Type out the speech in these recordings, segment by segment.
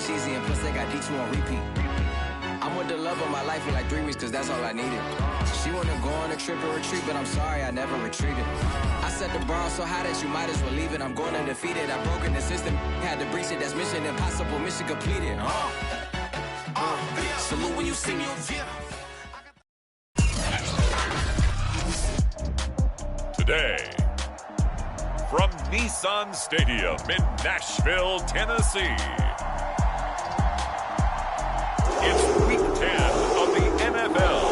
cheesy, and plus they got D2 on repeat. I'm with the love of my life in like 3 weeks, cause that's all I needed. She wanna go on a trip and retreat, but I'm sorry, I never retreated. I set the bar so high that you might as well leave it. I'm going undefeated, I've broken the system. Had to breach it, that's mission impossible, mission completed. Salute when you see me. Today, from Nissan Stadium in Nashville, Tennessee, it's Week 10 of the NFL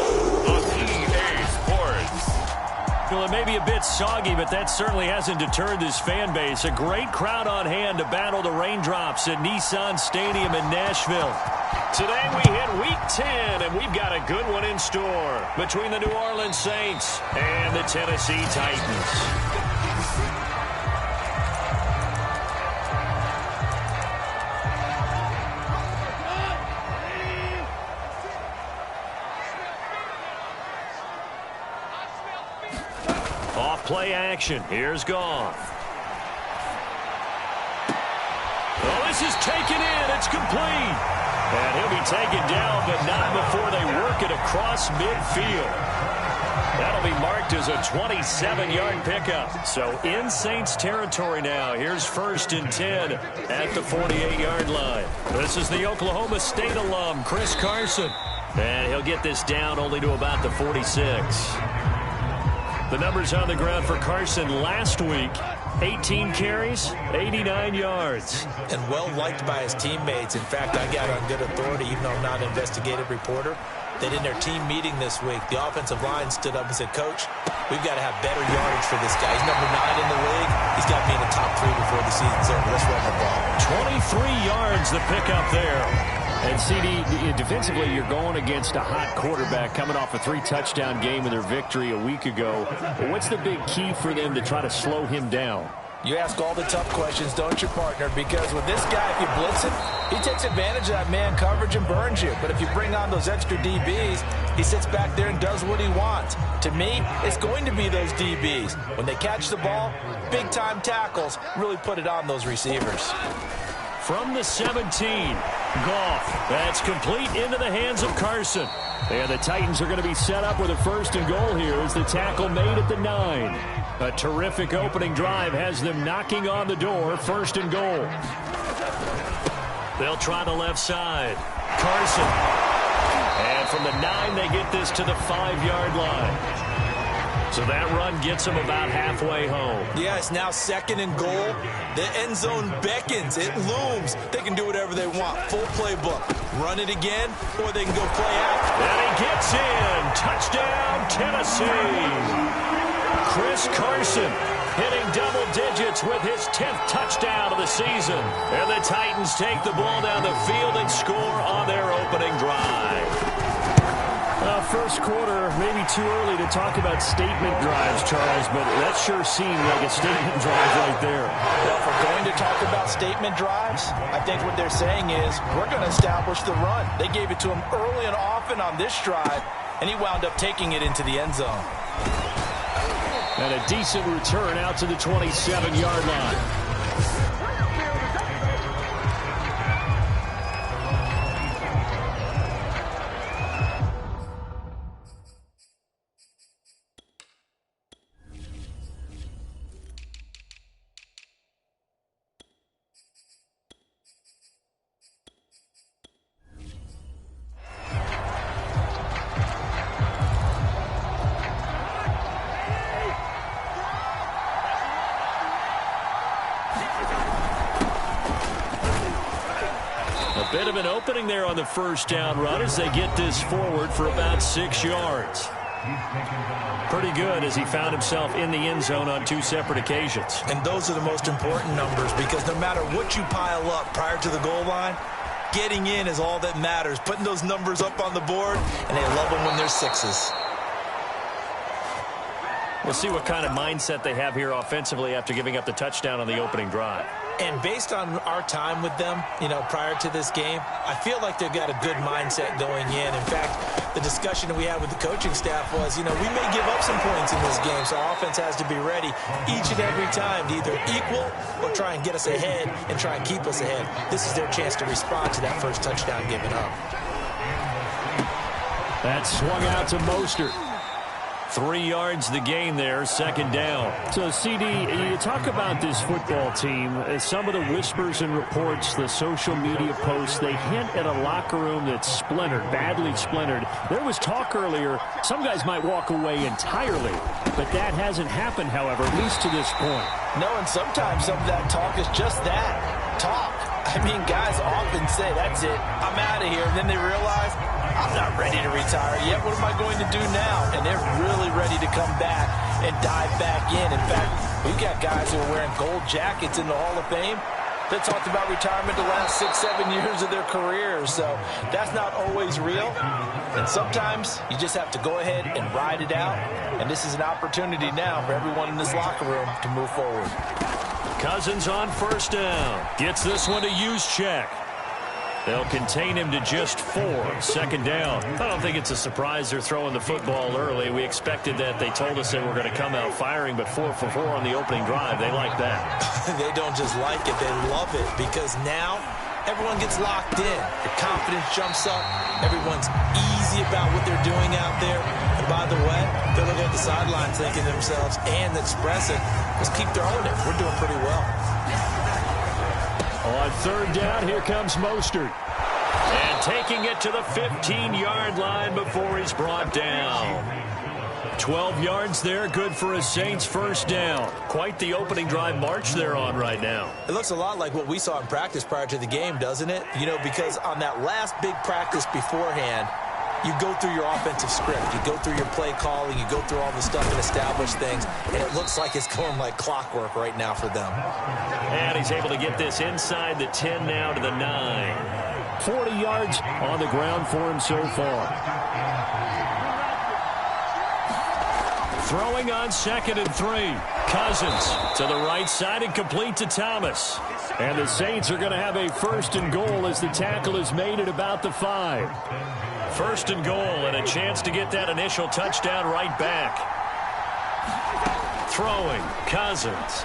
on EA Sports. Well, it may be a bit soggy, but that certainly hasn't deterred this fan base. A great crowd on hand to battle the raindrops at Nissan Stadium in Nashville. Today we hit Week 10, and we've got a good one in store between the New Orleans Saints and the Tennessee Titans. Off-play action. Here's Goff. Oh, this is taken in. It's complete. And he'll be taken down, but not before they work it across midfield. That'll be marked as a 27-yard pickup. So in Saints territory now. Here's 1st and 10 at the 48-yard line. This is the Oklahoma State alum, Chris Carson. And he'll get this down only to about the 46. The numbers on the ground for Carson last week: 18 carries, 89 yards. And well-liked by his teammates. In fact, I got on good authority, even though I'm not an investigative reporter, that in their team meeting this week, the offensive line stood up and said, Coach, we've got to have better yardage for this guy. He's number 9 in the league. He's got to be in the top 3 before the season's over. Let's run the ball. 23 yards the pickup there. And, CD, defensively, you're going against a hot quarterback coming off a 3-touchdown game in their victory a week ago. What's the big key for them to try to slow him down? You ask all the tough questions, don't you, partner? Because with this guy, if you blitz him, he takes advantage of that man coverage and burns you. But if you bring on those extra DBs, he sits back there and does what he wants. To me, it's going to be those DBs. When they catch the ball, big-time tackles really put it on those receivers. From the 17, Goff. That's complete into the hands of Carson. And the Titans are going to be set up with a 1st and goal here as the tackle made at the 9. A terrific opening drive has them knocking on the door. 1st and goal. They'll try the left side. Carson. And from the 9, they get this to the 5-yard line. So that run gets them about halfway home. Yeah, it's now 2nd and goal. The end zone beckons. It looms. They can do whatever they want. Full playbook. Run it again, or they can go play action. And he gets in. Touchdown, Tennessee. Chris Carson hitting double digits with his 10th touchdown of the season. And the Titans take the ball down the field and score on their opening drive. First quarter, maybe too early to talk about statement drives, Charles, but that sure seemed like a statement drive right there. Well, if we're going to talk about statement drives, I think what they're saying is we're going to establish the run. They gave it to him early and often on this drive, and he wound up taking it into the end zone. And a decent return out to the 27-yard line. Bit of an opening there on the 1st down run as they get this forward for about 6 yards. Pretty good as he found himself in the end zone on 2 separate occasions. And those are the most important numbers because no matter what you pile up prior to the goal line, getting in is all that matters. Putting those numbers up on the board, and they love them when they're 6s. We'll see what kind of mindset they have here offensively after giving up the touchdown on the opening drive. And based on our time with them, prior to this game, I feel like they've got a good mindset going in. In fact, the discussion that we had with the coaching staff was, we may give up some points in this game, so our offense has to be ready each and every time to either equal or try and get us ahead and try and keep us ahead. This is their chance to respond to that first touchdown given up. That swung out to Mostert. 3 yards the gain there, second down. So, CD, you talk about this football team. Some of the whispers and reports, the social media posts, they hint at a locker room that's splintered, badly splintered. There was talk earlier, some guys might walk away entirely, but that hasn't happened, however, at least to this point. No, and sometimes some of that talk is just that, talk. I mean, guys often say, that's it, I'm out of here, and then they realize, I'm not ready to retire yet. What am I going to do now? And they're really ready to come back and dive back in. In fact, we've got guys who are wearing gold jackets in the Hall of Fame that talked about retirement the last 6-7 years of their careers. So that's not always real. And sometimes you just have to go ahead and ride it out. And this is an opportunity now for everyone in this locker room to move forward. Cousins on first down. Gets this one to Juszczyk. They'll contain him to just 4, second down. I don't think it's a surprise they're throwing the football early. We expected that. They told us they were going to come out firing, but 4 for 4 on the opening drive. They like that. They don't just like it. They love it because now everyone gets locked in. Their confidence jumps up. Everyone's easy about what they're doing out there. And by the way, they're looking at the sidelines thinking to themselves and expressing, let's keep throwing it. We're doing pretty well. On third down, here comes Mostert. And taking it to the 15-yard line before he's brought down. 12 yards there, good for a Saints first down. Quite the opening drive march they're on right now. It looks a lot like what we saw in practice prior to the game, doesn't it? Because on that last big practice beforehand, you go through your offensive script. You go through your play calling. You go through all the stuff and establish things. And it looks like it's going like clockwork right now for them. And he's able to get this inside the 10 now to the 9. 40 yards on the ground for him so far. Throwing on 2nd and 3. Cousins to the right side and complete to Thomas. And the Saints are going to have a 1st and goal as the tackle is made at about the 5. 1st and goal and a chance to get that initial touchdown right back. Throwing, Cousins.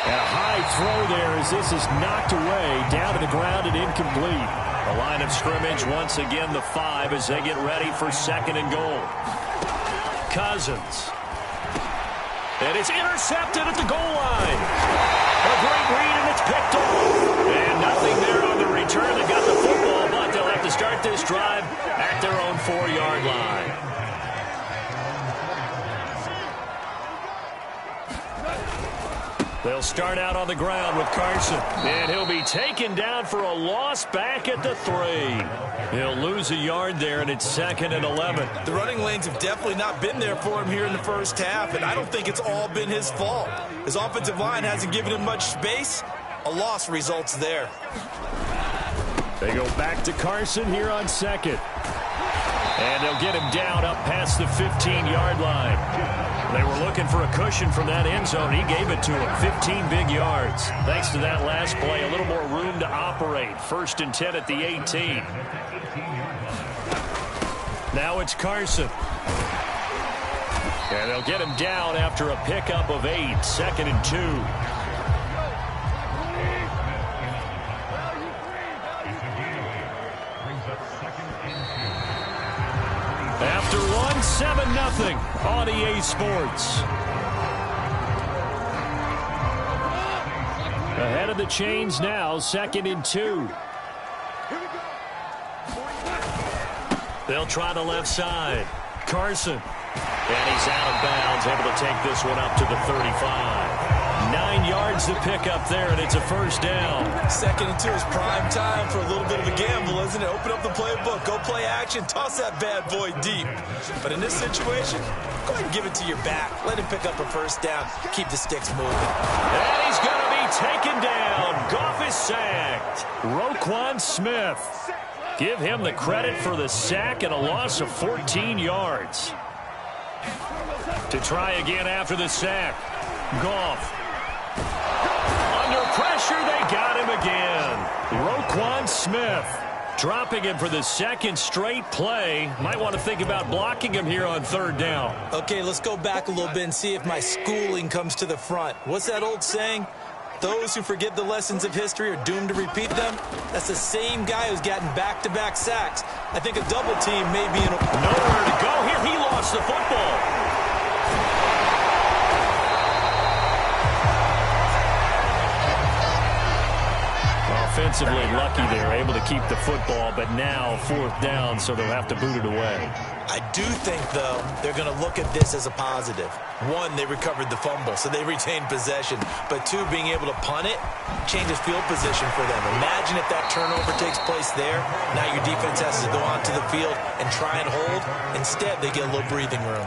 And a high throw there as this is knocked away, down to the ground and incomplete. The line of scrimmage, once again the 5 as they get ready for 2nd and goal. Cousins. And it's intercepted at the goal line. A great read, and it's picked off. And nothing there on the return. They got the football, but they'll have to start this drive at their own 4-yard line. They'll start out on the ground with Carson. And he'll be taken down for a loss back at the 3. He'll lose a yard there, and it's 2nd and 11. The running lanes have definitely not been there for him here in the first half, and I don't think it's all been his fault. His offensive line hasn't given him much space. A loss results there. They go back to Carson here on 2nd. And they'll get him down up past the 15-yard line. They were looking for a cushion from that end zone. He gave it to him. 15 big yards. Thanks to that last play, a little more room to operate. 1st and 10 at the 18. Now it's Carson. And they'll get him down after a pickup of 8. 2nd and 2. After one, 7-0 on EA Sports. Ahead of the chains now, 2nd and 2. They'll try the left side. Carson. And he's out of bounds, able to take this one up to the 35. 9 yards to pick up there, and it's a first down. 2nd and 2 is prime time for a little bit of a gamble, isn't it? Open up the playbook, go play action, toss that bad boy deep. But in this situation, go ahead and give it to your back. Let him pick up a first down. Keep the sticks moving. And he's going to be taken down. Goff is sacked. Roquan Smith. Give him the credit for the sack and a loss of 14 yards. To try again after the sack. Goff. Under pressure, they got him again. Roquan Smith dropping him for the second straight play. Might want to think about blocking him here on third down. Okay, let's go back a little bit and see if my schooling comes to the front. What's that old saying? Those who forget the lessons of history are doomed to repeat them. That's the same guy who's gotten back-to-back sacks. I think a double team may be in a... Nowhere to go here. He lost the football. Offensively lucky they're able to keep the football, but now fourth down, so they'll have to boot it away. I do think, though, they're going to look at this as a positive. One, they recovered the fumble, so they retained possession. But two, being able to punt it changes field position for them. Imagine if that turnover takes place there. Now your defense has to go onto the field and try and hold. Instead, they get a little breathing room.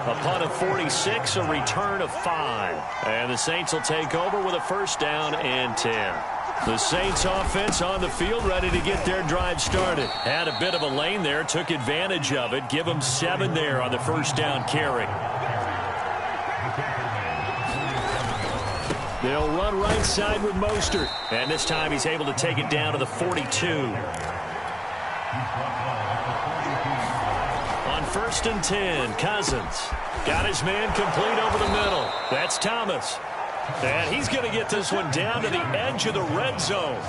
A punt of 46, a return of 5. And the Saints will take over with a first down and 10. The Saints offense on the field, ready to get their drive started. Had a bit of a lane there, took advantage of it. Give them 7 there on the first down carry. They'll run right side with Mostert. And this time he's able to take it down to the 42. On first and 10, Cousins. Got his man complete over the middle. That's Thomas. And he's going to get this one down to the edge of the red zone.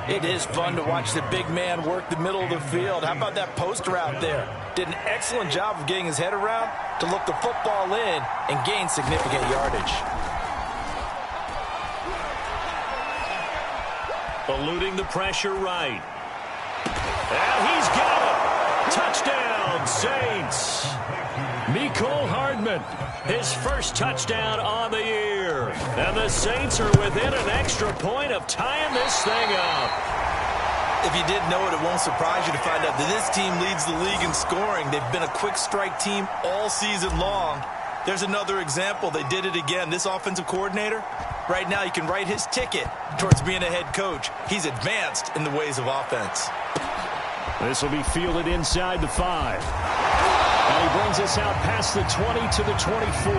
It is fun to watch the big man work the middle of the field. How about that post route there? Did an excellent job of getting his head around to look the football in and gain significant yardage. Eluding the pressure right. And he's got it. Touchdown, Saints. Mecole Hardman, his first touchdown on the year. And the Saints are within an extra point of tying this thing up. If you didn't know it, it won't surprise you to find out that this team leads the league in scoring. They've been a quick strike team all season long. There's another example. They did it again. This offensive coordinator, right now you can write his ticket towards being a head coach. He's advanced in the ways of offense. This will be fielded inside the 5. And he brings us out past the 20 to the 24.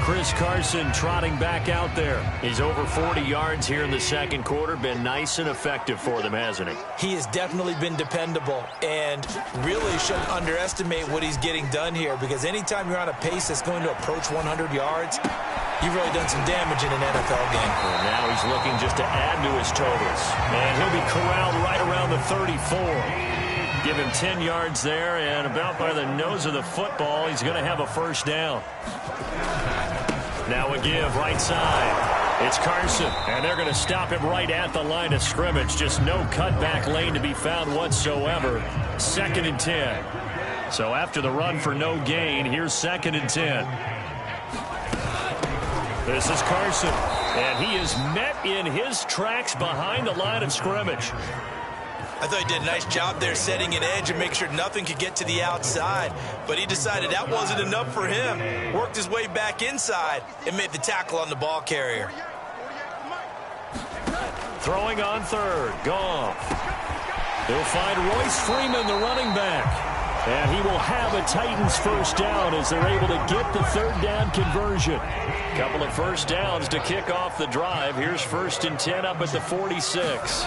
Chris Carson trotting back out there. He's over 40 yards here in the second quarter. Been nice and effective for them, hasn't he? He has definitely been dependable, and really shouldn't underestimate what he's getting done here, because anytime you're on a pace that's going to approach 100 yards, you've really done some damage in an NFL game. Well, now he's looking just to add to his totals. And he'll be corralled right around the 34. Give him 10 yards there, and about by the nose of the football, he's going to have a first down. Now a give right side. It's Carson, and they're going to stop him right at the line of scrimmage. Just no cutback lane to be found whatsoever. Second and 10. So after the run for no gain, here's second and 10. This is Carson, and he is met in his tracks behind the line of scrimmage. I thought he did a nice job there setting an edge and make sure nothing could get to the outside. But he decided that wasn't enough for him. Worked his way back inside and made the tackle on the ball carrier. Throwing on third, Goff. He'll find Royce Freeman, the running back. And he will have a Titans first down as they're able to get the third down conversion. Couple of first downs to kick off the drive. Here's first and 10 up at the 46.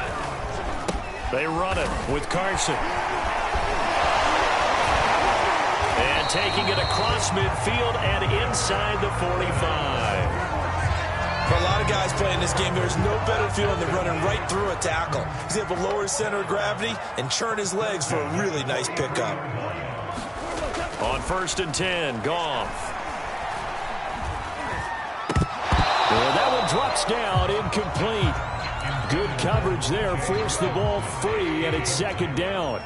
They run it with Carson. And taking it across midfield and inside the 45. For a lot of guys playing this game, there's no better feeling than running right through a tackle. He's able to lower his center of gravity and churn his legs for a really nice pickup. On first and 10, Goff. Well, that one drops down, incomplete. Good coverage there, forced the ball free, and it's second down.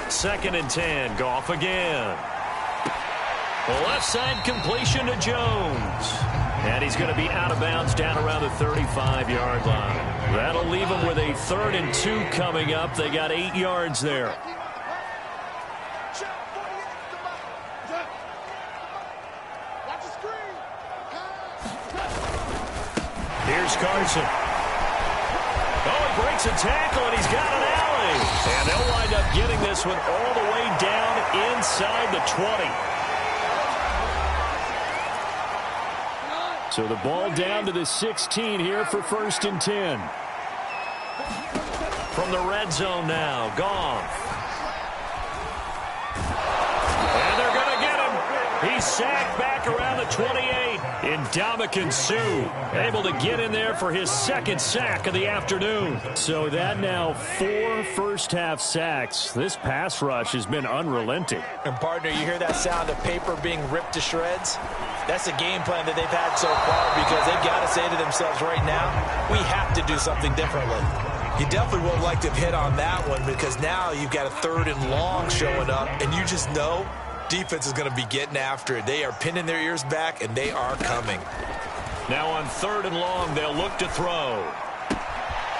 Second and 10, Goff again. Left side completion to Jones. And he's going to be out of bounds down around the 35-yard line. That'll leave him with a 3rd and 2 coming up. They got 8 yards there. Here's Carson. Oh, he breaks a tackle, and he's got an alley. And they'll wind up getting this one all the way down inside the 20. So the ball down to the 16 here for 1st and 10. From the red zone now, Goff. And they're going to get him. He's sacked back around the 28. Ndamukong Suh able to get in there for his 2nd sack of the afternoon. So that now 4 first-half sacks. This pass rush has been unrelenting. And, partner, you hear that sound of paper being ripped to shreds? That's the game plan that they've had so far because they've got to say to themselves right now, we have to do something differently. You definitely won't like to hit on that one because now you've got a 3rd and long showing up, and you just know defense is going to be getting after it. They are pinning their ears back, and they are coming. Now on 3rd and long, they'll look to throw.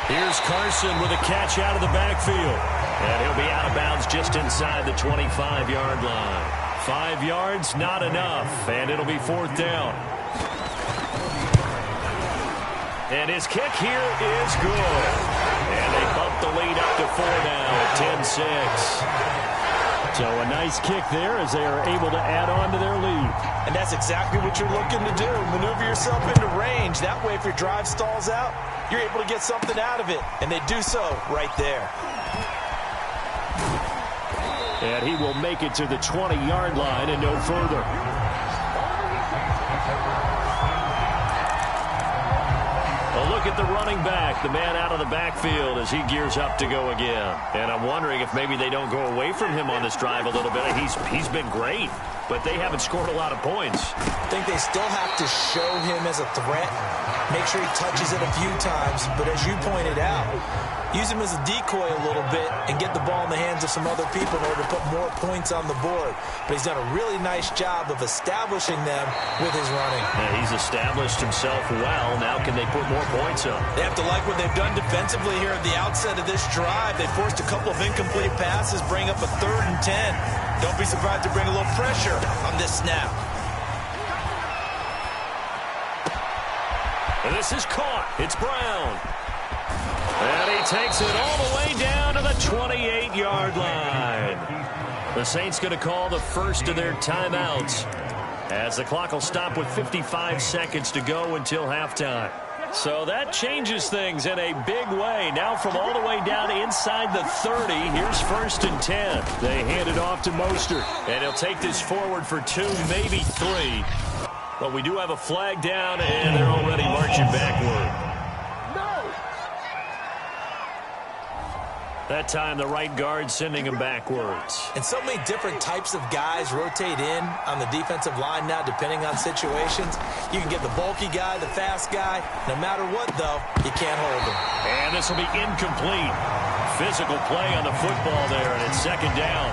Here's Carson with a catch out of the backfield. And he'll be out of bounds just inside the 25-yard line. 5 yards, not enough, and it'll be 4th down. And his kick here is good. And they bump the lead up to 4 now at 10-6. So a nice kick there as they are able to add on to their lead. And that's exactly what you're looking to do. Maneuver yourself into range. That way, if your drive stalls out, you're able to get something out of it. And they do so right there. And he will make it to the 20-yard line and no further. A look at the running back, the man out of the backfield as he gears up to go again. And I'm wondering if maybe they don't go away from him on this drive a little bit. He's been great, but they haven't scored a lot of points. I think they still have to show him as a threat. Make sure he touches it a few times. But as you pointed out, use him as a decoy a little bit and get the ball in the hands of some other people in order to put more points on the board. But he's done a really nice job of establishing them with his running. Yeah, he's established himself well. Now can they put more points up? They have to like what they've done defensively here at the outset of this drive. They forced a couple of incomplete passes, bring up a 3rd and 10. Don't be surprised to bring a little pressure on this snap. And this is caught. It's Brown. And he takes it all the way down to the 28-yard line. The Saints going to call the first of their timeouts as the clock will stop with 55 seconds to go until halftime. So that changes things in a big way. Now from all the way down inside the 30, here's 1st and 10. They hand it off to Mostert. And he'll take this forward for 2, maybe 3. But we do have a flag down, and they're already marching backward. That time, the right guard sending him backwards. And so many different types of guys rotate in on the defensive line now, depending on situations. You can get the bulky guy, the fast guy. No matter what, though, you can't hold him. And this will be incomplete. Physical play on the football there, and it's 2nd down.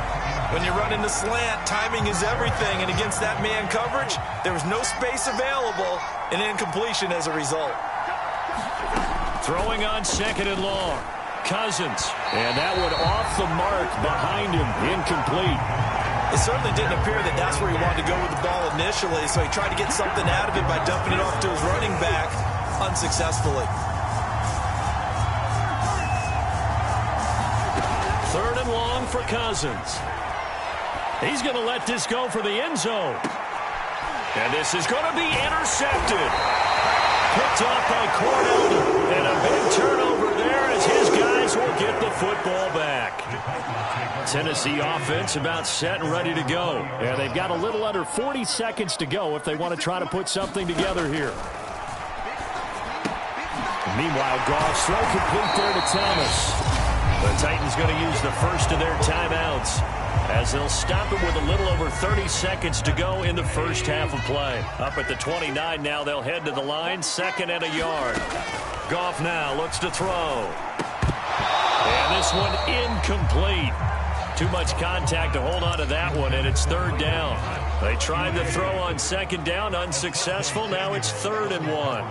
When you're running the slant, timing is everything. And against that man coverage, there was no space available, and incompletion as a result. Throwing on 2nd and long. Cousins. And that one off the mark behind him. Incomplete. It certainly didn't appear that that's where he wanted to go with the ball initially, so he tried to get something out of it by dumping it off to his running back unsuccessfully. 3rd and long for Cousins. He's going to let this go for the end zone. And this is going to be intercepted. Picked off by Cornell. And a big turnover there as his guys will get the football back. Tennessee offense about set and ready to go. And they've got a little under 40 seconds to go if they want to try to put something together here. Meanwhile, Goff's throw complete there to Thomas. The Titans going to use the first of their timeouts as they'll stop it with a little over 30 seconds to go in the first half of play. Up at the 29 now, they'll head to the line, 2nd and a yard. Goff now looks to throw. And this one incomplete. Too much contact to hold on to that one, and it's 3rd down. They tried the throw on 2nd down, unsuccessful. Now it's 3rd and 1.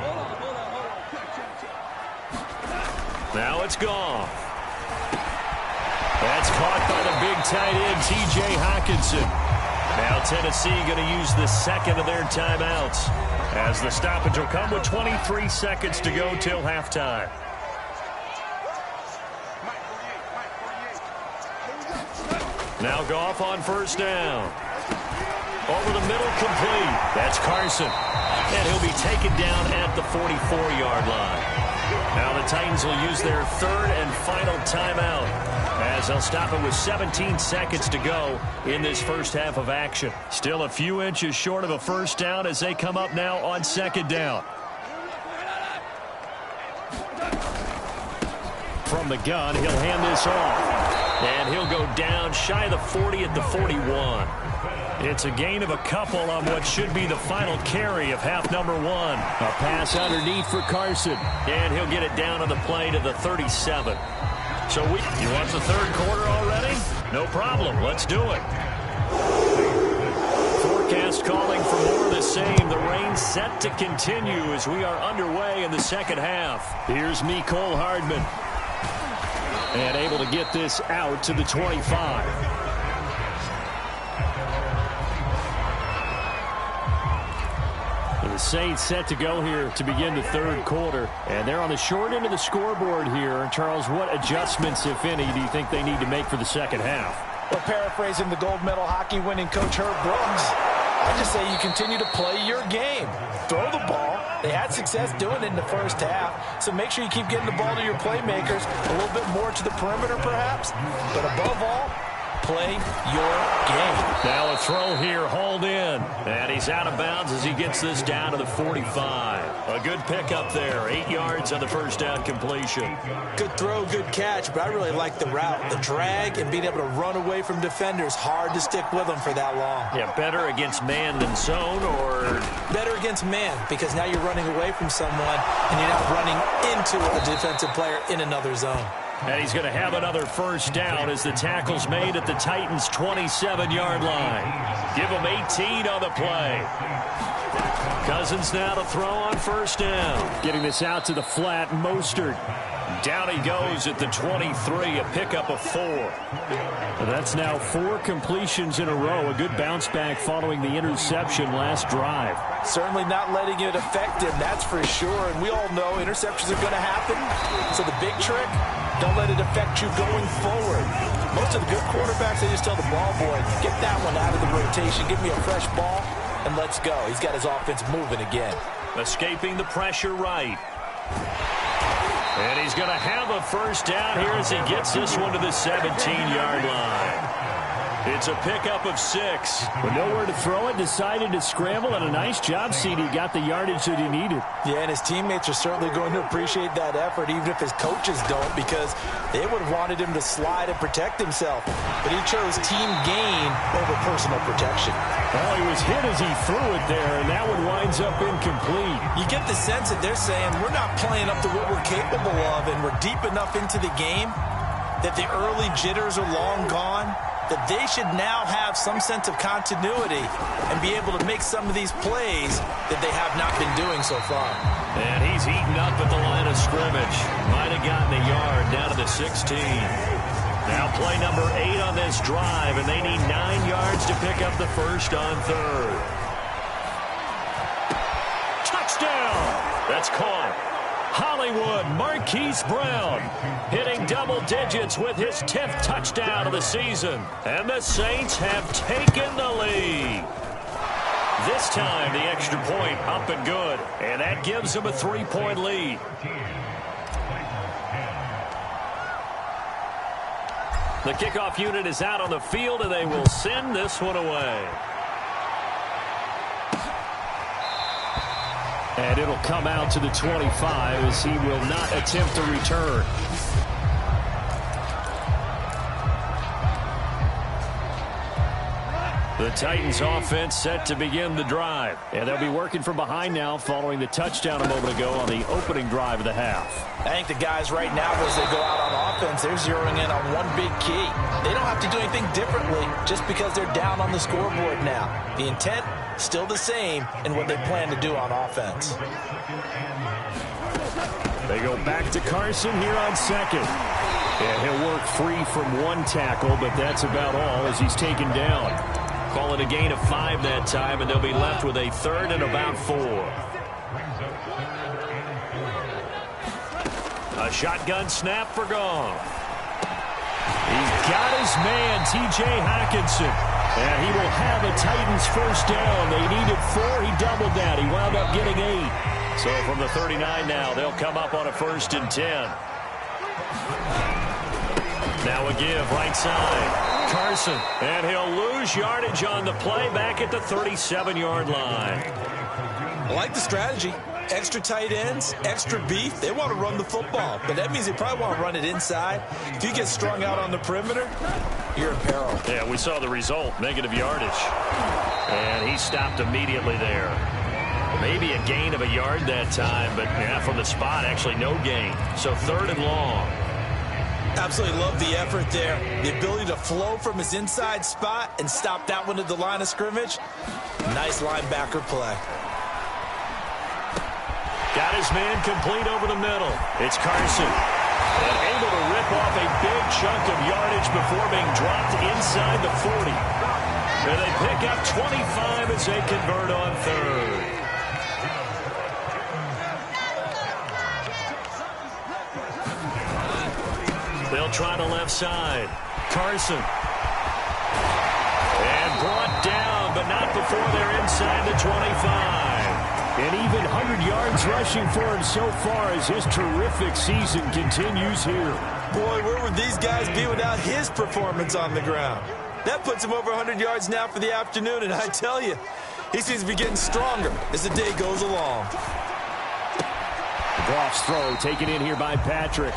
Now it's Goff. That's caught by the big tight end, T.J. Hockenson. Now Tennessee going to use the 2nd of their timeouts as the stoppage will come with 23 seconds to go till halftime. Now Goff on first down. Over the middle, complete. That's Carson. And he'll be taken down at the 44-yard line. Now the Titans will use their third and final timeout, as they'll stop it with 17 seconds to go in this first half of action. Still a few inches short of a first down as they come up now on second down. From the gun, he'll hand this off. And he'll go down shy of the 40 at the 41. It's a gain of a couple on what should be the final carry of half number one. A pass underneath for Carson. And he'll get it down on the play to the 37. So you want the third quarter already? No problem. Let's do it. Forecast calling for more of the same. The rain set to continue as we are underway in the second half. Here's Mecole Hardman. And able to get this out to the 25. The Saints set to go here to begin the third quarter. And they're on the short end of the scoreboard here. Charles, what adjustments, if any, do you think they need to make for the second half? Well, paraphrasing the gold medal hockey winning coach Herb Brooks, I just say you continue to play your game. Throw the ball. They had success doing it in the first half, so make sure you keep getting the ball to your playmakers, a little bit more to the perimeter perhaps, but above all, play your game. Now a throw here, hauled in. And he's out of bounds as he gets this down to the 45. A good pickup there. 8 yards on the first down completion. Good throw, good catch, but I really like the route. The drag and being able to run away from defenders. Hard to stick with them for that long. Yeah, better against man than zone, or? Better against man, because now you're running away from someone and you're not running into a defensive player in another zone. And he's going to have another first down as the tackle's made at the Titans' 27-yard line. Give him 18 on the play. Cousins now to throw on first down. Getting this out to the flat, Mostert. Down he goes at the 23, a pickup of 4. That's now 4 completions in a row. A good bounce back following the interception last drive. Certainly not letting it affect him, that's for sure. And we all know interceptions are going to happen. So the big trick, don't let it affect you going forward. Most of the good quarterbacks, they just tell the ball boy, get that one out of the rotation, give me a fresh ball, and let's go. He's got his offense moving again. Escaping the pressure right. And he's going to have a first down here as he gets this one to the 17-yard line. It's a pickup of 6. With nowhere to throw it, decided to scramble, and a nice job, CD. Got the yardage that he needed. Yeah, and his teammates are certainly going to appreciate that effort, even if his coaches don't, because they would have wanted him to slide and protect himself. But he chose team gain over personal protection. Well, he was hit as he threw it there, and that one winds up incomplete. You get the sense that they're saying, we're not playing up to what we're capable of, and we're deep enough into the game that the early jitters are long gone, that they should now have some sense of continuity and be able to make some of these plays that they have not been doing so far. And he's eaten up at the line of scrimmage. Might have gotten a yard down to the 16. Now play number 8 on this drive, and they need 9 yards to pick up the first on third. Touchdown! That's caught. Hollywood Marquise Brown hitting double digits with his 10th touchdown of the season. And the Saints have taken the lead. This time the extra point up and good. And that gives them a 3-point lead. The kickoff unit is out on the field, and they will send this one away. And it'll come out to the 25 as he will not attempt to return. The Titans offense set to begin the drive. And they'll be working from behind now following the touchdown a moment ago on the opening drive of the half. I think the guys right now, as they go out on offense, they're zeroing in on one big key. They don't have to do anything differently just because they're down on the scoreboard now. The intent, still the same in what they plan to do on offense. They go back to Carson here on second. And he'll work free from one tackle, but that's about all as he's taken down. Call it a gain of 5 that time, and they'll be left with a third and about 4. A shotgun snap for Goff. He's got his man, T.J. Hockenson. And he will have a Titans first down. They needed 4. He doubled that. He wound up getting 8. So from the 39 now, they'll come up on a 1st and 10. Now a give right side. Carson. And he'll lose yardage on the play back at the 37-yard line. I like the strategy. Extra tight ends, extra beef. They want to run the football, but that means they probably want to run it inside. If you get strung out on the perimeter, you're in peril. Yeah, we saw the result, negative yardage. And he stopped immediately there. Maybe a gain of a yard that time, but yeah, from the spot, actually no gain. So 3rd and long. Absolutely love the effort there. The ability to flow from his inside spot and stop that one at the line of scrimmage. Nice linebacker play. Got his man complete over the middle. It's Carson. And able to rip off a big chunk of yardage before being dropped inside the 40. And they pick up 25 as they convert on 3rd. They'll try the left side. Carson. And brought down, but not before they're inside the 25. And even 100 yards rushing for him so far as his terrific season continues here. Boy, where would these guys be without his performance on the ground? That puts him over 100 yards now for the afternoon, and I tell you, he seems to be getting stronger as the day goes along. Goff's throw taken in here by Patrick.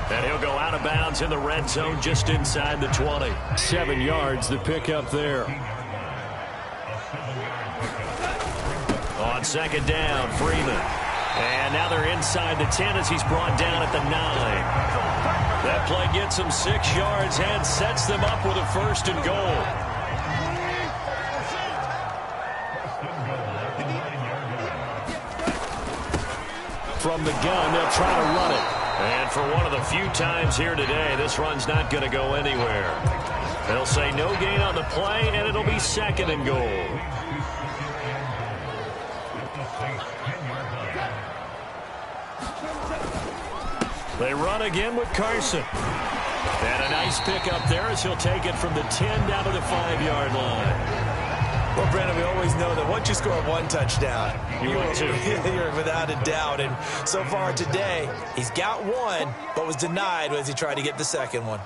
And he'll go out of bounds in the red zone just inside the 20. 7 yards the pickup there. On 2nd down, Freeman. And now they're inside the 10 as he's brought down at the 9. That play gets them 6 yards and sets them up with a 1st and goal. From the gun, they'll try to run it. And for one of the few times here today, this run's not going to go anywhere. They'll say no gain on the play, and it'll be 2nd and goal. They run again with Carson. And a nice pickup there as he'll take it from the 10 down to the 5-yard line. Well, Brandon, we always know that once you score 1 touchdown, you're without a doubt. And so far today, he's got 1, but was denied as he tried to get the 2nd one.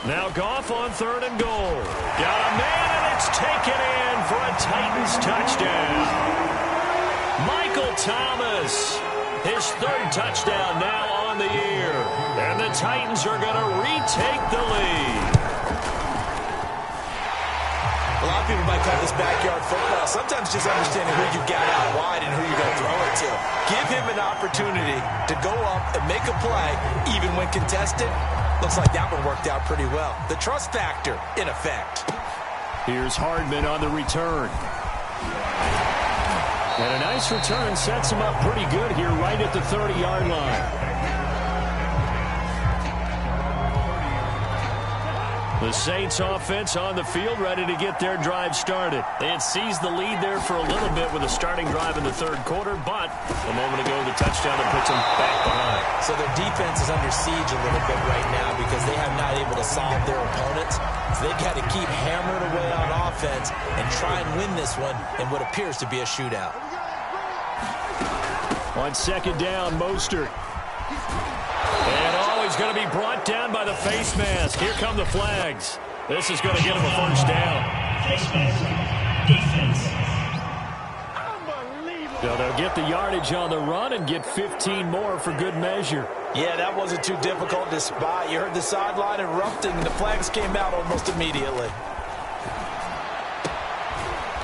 Now Goff on 3rd and goal. Got a man, and it's taken in for a Titans touchdown. Michael Thomas, his 3rd touchdown now on the year. And the Titans are going to retake the lead. A lot of people might call this backyard football. Sometimes just understanding who you got out wide and who you're going to throw it to. Give him an opportunity to go up and make a play, even when contested. Looks like that one worked out pretty well. The trust factor, in effect. Here's Hardman on the return. And a nice return sets him up pretty good here right at the 30-yard line. The Saints offense on the field, ready to get their drive started. They had seized the lead there for a little bit with a starting drive in the 3rd quarter, but a moment ago the touchdown that puts them back behind. So their defense is under siege a little bit right now because they have not able to solve their opponents. So they've got to keep hammering away on offense and try and win this one in what appears to be a shootout. On 2nd down, Mostert. And he's going to be brought down by the face mask. Here come the flags. This is going to get him a 1st down. So they'll get the yardage on the run and get 15 more for good measure. Yeah, that wasn't too difficult to spot. You heard the sideline erupting, and the flags came out almost immediately.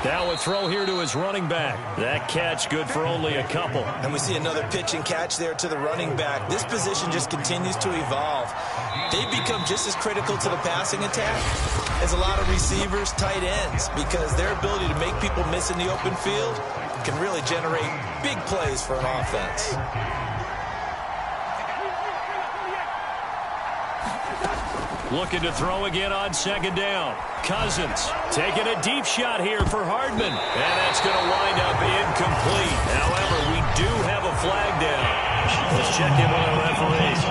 Now a throw here to his running back. That catch good for only a couple. And we see another pitch and catch there to the running back. This position just continues to evolve. They've become just as critical to the passing attack as a lot of receivers, tight ends, because their ability to make people miss in the open field can really generate big plays for an offense. Looking to throw again on 2nd down. Cousins taking a deep shot here for Hardman. And that's going to wind up incomplete. However, we do have a flag down. Let's check in with our referees.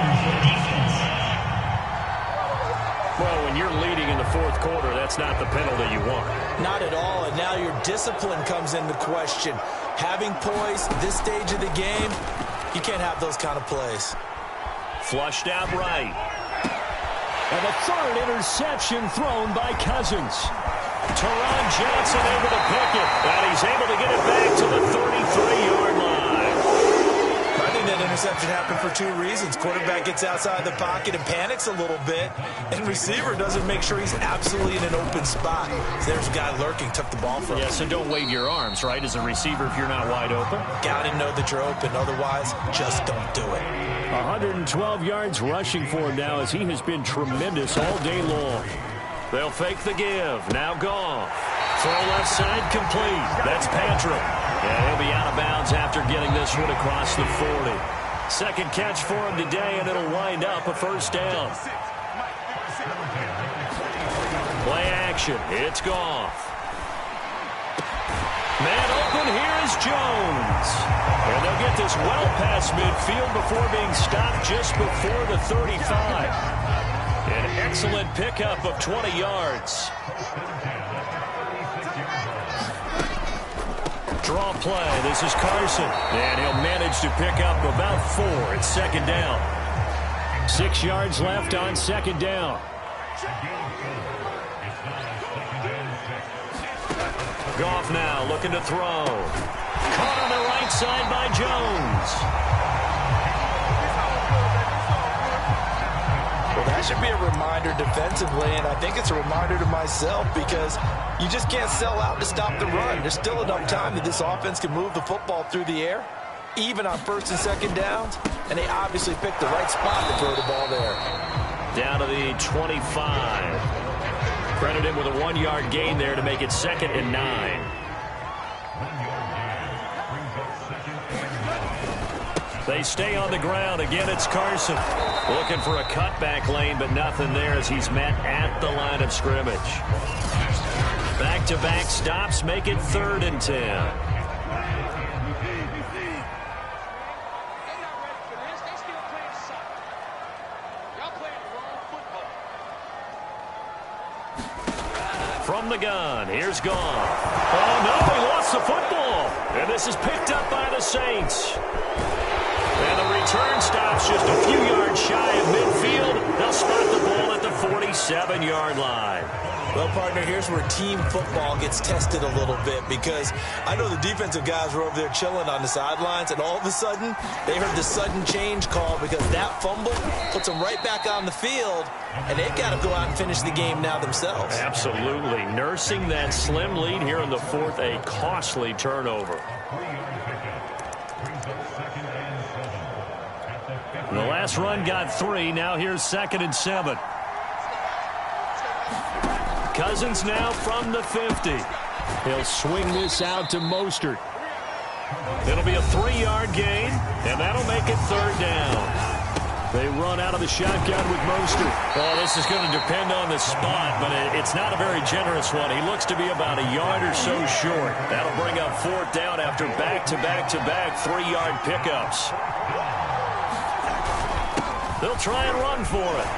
Well, when you're leading in the fourth quarter, that's not the penalty you want. Not at all, and now your discipline comes into question. Having poise this stage of the game, you can't have those kind of plays. Flushed out right. And the third interception thrown by Cousins. Teron Johnson able to pick it, and he's able to get it back to the 33-yard line. I think that interception happened for two reasons. Quarterback gets outside the pocket and panics a little bit, and receiver doesn't make sure he's absolutely in an open spot. So there's a guy lurking, took the ball from him. Yeah, so don't wave your arms, right, as a receiver if you're not wide open. Got to know that you're open. Otherwise, just don't do it. 112 yards rushing for him now as he has been tremendous all day long. They'll fake the give. Now Goff. Throw left side complete. That's Patrick. And he'll be out of bounds after getting this one across the 40. Second catch for him today, and it'll wind up a first down. Play action. It's Goff. Man open, here is Jones. And they'll get this well past midfield before being stopped just before the 35. An excellent pickup of 20 yards. Draw play. This is Carson. And he'll manage to pick up about 4 at second down. 6 yards left on second down. Goff now looking to throw. Caught on the right side by Jones. Well, that should be a reminder defensively, and I think it's a reminder to myself because you just can't sell out to stop the run. There's still enough time that this offense can move the football through the air, even on first and second downs, and they obviously picked the right spot to throw the ball there. Down to the 25. Credit him with a 1-yard gain there to make it 2nd and 9. They stay on the ground. Again, it's Carson. Looking for a cutback lane, but nothing there as he's met at the line of scrimmage. Back-to-back stops make it 3rd and 10. From the gun, here's Goff. Oh, no, he lost the football. And this is picked up by the Saints. And the return stops just a few yards shy of midfield. They'll spot the ball at the 47-yard line. Well, partner, here's where team football gets tested a little bit because I know the defensive guys were over there chilling on the sidelines, and all of a sudden, they heard the sudden change call because that fumble puts them right back on the field, and they've got to go out and finish the game now themselves. Absolutely. Nursing that slim lead here in the 4th, a costly turnover. The last run got 3. Now here's 2nd and 7. Cousins now from the 50. He'll swing this out to Mostert. It'll be a 3-yard gain, and that'll make it 3rd down. They run out of the shotgun with Mostert. Well, this is going to depend on the spot, but it's not a very generous one. He looks to be about a yard or so short. That'll bring up 4th down after back-to-back-to-back 3-yard pickups. They'll try and run for it.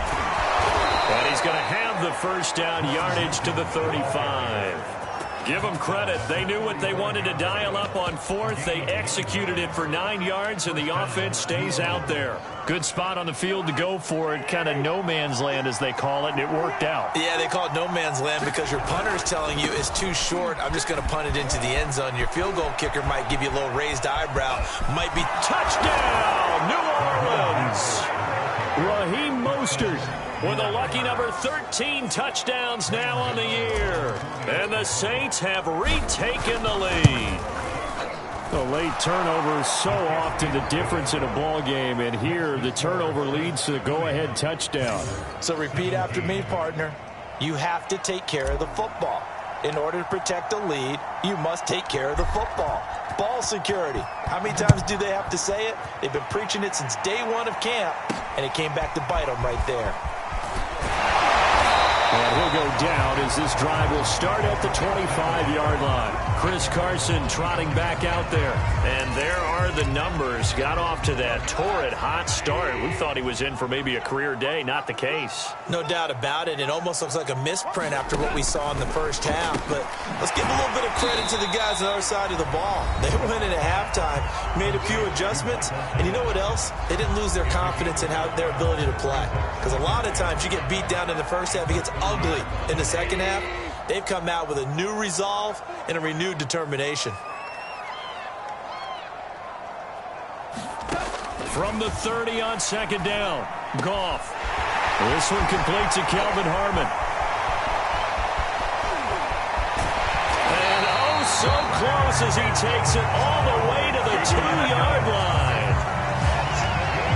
And he's going to have the first down yardage to the 35. Give them credit. They knew what they wanted to dial up on 4th. They executed it for 9 yards, and the offense stays out there. Good spot on the field to go for it. Kind of no man's land, as they call it, and it worked out. Yeah, they call it no man's land because your punter is telling you it's too short. I'm just going to punt it into the end zone. Your field goal kicker might give you a little raised eyebrow. Might be touchdown, New Orleans. Raheem Mostert with a lucky number 13 touchdowns now on the year. And the Saints have retaken the lead. The late turnover is so often the difference in a ball game, and here the turnover leads to the go-ahead touchdown. So repeat after me, partner. You have to take care of the football. In order to protect a lead, you must take care of the football. Ball security. How many times do they have to say it? They've been preaching it since day one of camp, and it came back to bite them right there. And he'll go down as this drive will start at the 25-yard line. Chris Carson trotting back out there. And there are the numbers. Got off to that torrid hot start. We thought he was in for maybe a career day. Not the case. No doubt about it. It almost looks like a misprint after what we saw in the first half. But let's give a little bit of credit to the guys on the other side of the ball. They went in at halftime, made a few adjustments, and you know what else? They didn't lose their confidence in their ability to play. Because a lot of times you get beat down in the first half, it gets ugly in the second half. They've come out with a new resolve and a renewed determination. From the 30 on second down, Goff. This one complete to Kelvin Harmon. And oh, so close as he takes it all the way to the 2-yard line.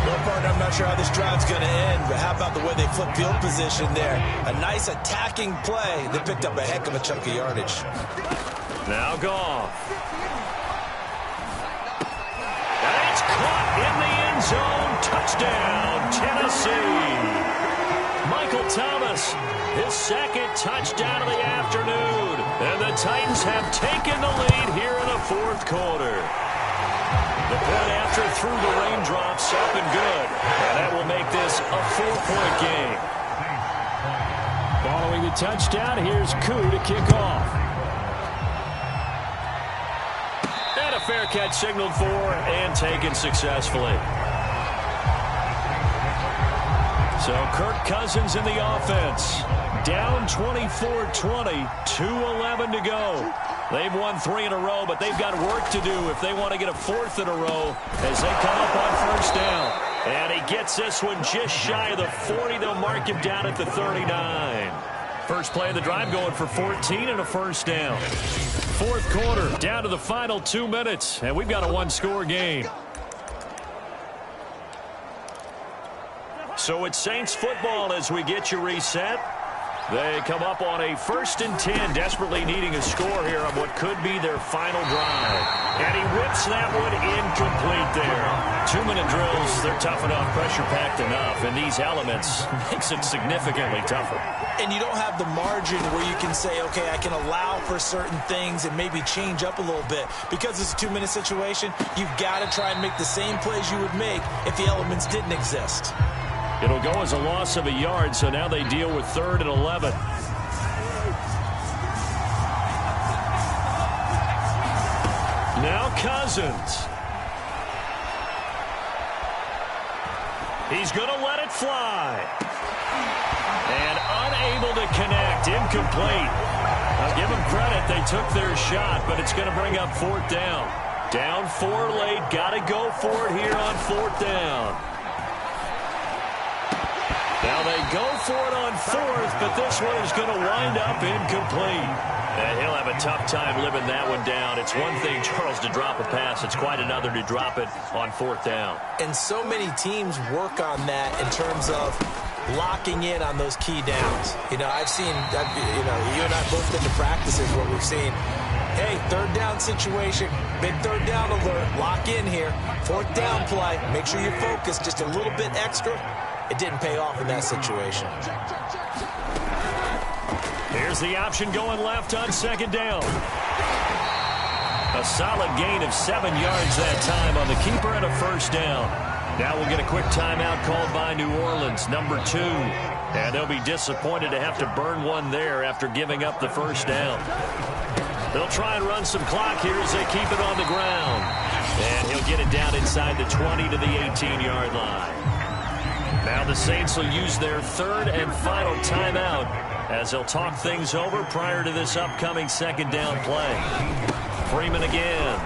Well, partner, I'm not sure how this drive's going to end, but how about the way they flip field position there? A nice attacking play. They picked up a heck of a chunk of yardage. Now Goff. And it's caught in the end zone. Touchdown, Tennessee. Michael Thomas, his second touchdown of the afternoon. And the Titans have taken the lead here in the fourth quarter. The point after threw the raindrops up and good. And that will make this a 4-point game. Following the touchdown, here's Koo to kick off. And a fair catch signaled for and taken successfully. So Kirk Cousins in the offense. Down 24-20, 2:11 to go. They've won 3 in a row, but they've got work to do if they want to get a 4th in a row as they come up on first down. And he gets this one just shy of the 40. They'll mark him down at the 39. First play of the drive going for 14 and a first down. Fourth quarter, down to the final 2 minutes, and we've got a 1-score game. So it's Saints football as we get you reset. They come up on a 1st and 10, desperately needing a score here on what could be their final drive. And he whips that one incomplete there. 2-minute drills, they're tough enough, pressure-packed enough, and these elements makes it significantly tougher. And you don't have the margin where you can say, okay, I can allow for certain things and maybe change up a little bit. Because it's a 2-minute situation, you've got to try and make the same plays you would make if the elements didn't exist. It'll go as a loss of a yard, so now they deal with 3rd and 11. Now Cousins. He's going to let it fly. And unable to connect, incomplete. I'll give them credit, they took their shot, but it's going to bring up 4th down. Down 4 late, got to go for it here on 4th down. Now they go for it on 4th, but this one is going to wind up incomplete. And he'll have a tough time living that one down. It's one thing, Charles, to drop a pass. It's quite another to drop it on 4th down. And so many teams work on that in terms of locking in on those key downs. You know, I've seen, you and I both been to practices where we've seen, hey, 3rd down situation, big 3rd down alert, lock in here, 4th down play, make sure you focus just a little bit extra. It didn't pay off in that situation. Here's the option going left on 2nd down. A solid gain of 7 yards that time on the keeper and a 1st down. Now we'll get a quick timeout called by New Orleans, number 2. And they'll be disappointed to have to burn one there after giving up the 1st down. They'll try and run some clock here as they keep it on the ground. And he'll get it down inside the 20 to the 18-yard line. Now the Saints will use their 3rd and final timeout as they'll talk things over prior to this upcoming 2nd down play. Freeman again.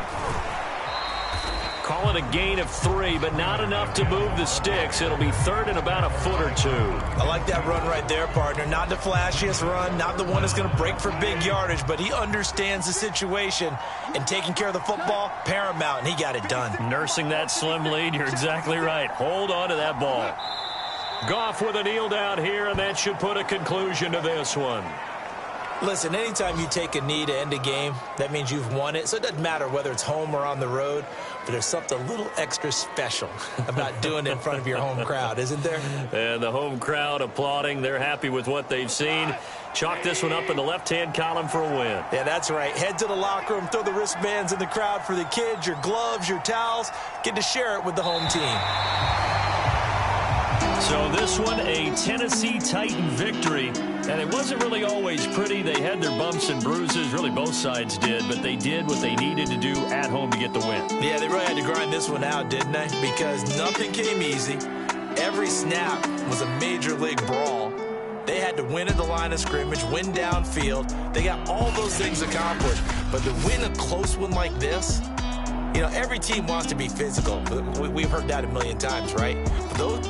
Call it a gain of 3, but not enough to move the sticks. It'll be 3rd and about a foot or 2. I like that run right there, partner. Not the flashiest run, not the one that's going to break for big yardage, but he understands the situation, and taking care of the football, paramount, and he got it done. Nursing that slim lead, you're exactly right. Hold on to that ball. Goff with a kneel down here, and that should put a conclusion to this one. Listen, anytime you take a knee to end a game, that means you've won it. So it doesn't matter whether it's home or on the road, but there's something a little extra special about doing it in front of your home crowd, isn't there? And the home crowd applauding. They're happy with what they've seen. Chalk this one up in the left-hand column for a win. Yeah, that's right. Head to the locker room, throw the wristbands in the crowd for the kids, your gloves, your towels. Get to share it with the home team. So this one, a Tennessee Titan victory. And it wasn't really always pretty. They had their bumps and bruises. Really, both sides did. But they did what they needed to do at home to get the win. Yeah, they really had to grind this one out, didn't they? Because nothing came easy. Every snap was a major league brawl. They had to win at the line of scrimmage, win downfield. They got all those things accomplished. But to win a close one like this, you know, every team wants to be physical. We've heard that a million times, right? But